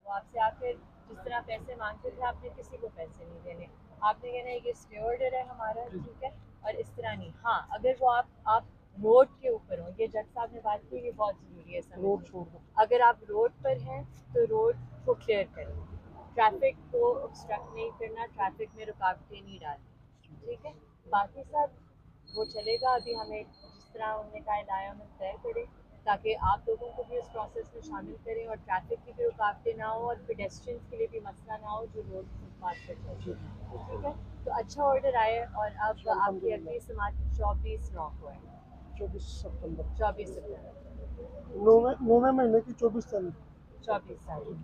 وہ آپ سے آ کر جس طرح پیسے مانگتے تھے آپ نے کسی کو پیسے نہیں دینے. آپ نے کہنا یہ اسٹے آرڈر ہے ہمارا, ٹھیک ہے, اور اس طرح نہیں. ہاں اگر وہ آپ روڈ کے اوپر ہوں, یہ جج صاحب نے بات کی, یہ بہت ضروری ہے سمجھنا. اگر آپ روڈ پر ہیں تو روڈ کو کلیئر کریں, ٹریفک کو obstruct نہیں کرنا, ٹریفک میں رکاوٹیں نہیں ڈالنی, ٹھیک ہے. باقی سب وہ چلے گا. ابھی ہمیں جس طرح انہوں نے کہا لایا ہمیں طے کریں تاکہ آپ لوگوں کو بھی اس پروسیس میں شامل کریں اور ٹریفک کی بھی رکاوٹیں نہ ہوں اور پیڈیسٹرینس کے لیے بھی مسئلہ نہ ہو جو روڈ فٹ پاتھ پر چلتے ہیں, ٹھیک ہے. تو اچھا آرڈر آئے اور اب آپ کی اگلی سماعت 24/9 کو ہے, 24 ستمبر, 9ویں مہینے کی 24 تاریخ. 24 تاریخ.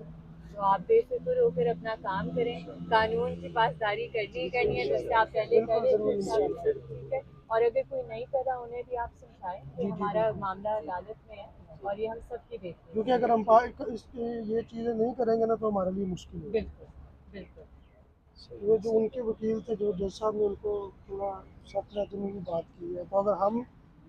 تو آپ بے فکر ہو کر اپنا کام کریں. قانون کی پاسداری کرنی ہے جس سے آپ پہلے کریں, ٹھیک ہے. اور اگر کوئی نہیں کرا انہیں بھی آپ سمجھائیں کہ ہمارا معاملہ عدالت میں ہے اور یہ ہم سب کی دیکھتے ہیں, کیونکہ اگر ہم یہ چیزیں نہیں کریں گے نا تو ہمارے لیے مشکل ہے. بالکل بالکل. یہ جو ان کے وکیل تھے جو جج صاحب نے ان کو تھوڑا سخت رہنے کی بات کی ہے, تو اگر ہم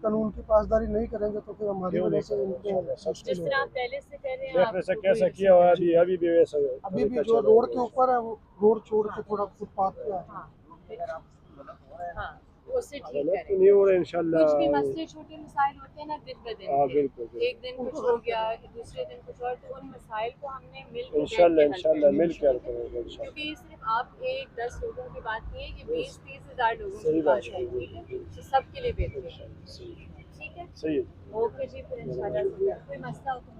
قانون کی پاسداری نہیں کریں گے تو پھر ہماری وجہ سے ان کو جس مشکل طرح ہے. آپ پہلے سے کہہ رہے ہیں آپ کیسا کیا ہوا ہے ابھی بھی ویسا ابھی بھی جو روڈ کے اوپر ہے وہ روڈ چھوڑ کے تھوڑا فٹ پاتھ پہ ہے. ہاں اس سے ٹھیک غلط تو کریں. نہیں ہو رہا انشاءاللہ. کچھ بھی مسئلے چھوٹے مسائل ہوتے ہیں نا دن بدن کے, ایک دن کچھ ہو گیا دوسرے دن کچھ اور, تو ان مسائل کو ہم نے مل کے انشاءاللہ مل کے حل کریں گے انشاءاللہ. کیونکہ یہ صرف آپ 1-10 لوگوں کی بات نہیں ہے, یہ 20-30 ہزار لوگوں کی بات ہے, ٹھیک ہے. تو سب کے لیے بہتر ہے, ٹھیک ہے. صحیح ہے. اوکے جی, پھر انشاءاللہ کوئی مسئلہ ہو تو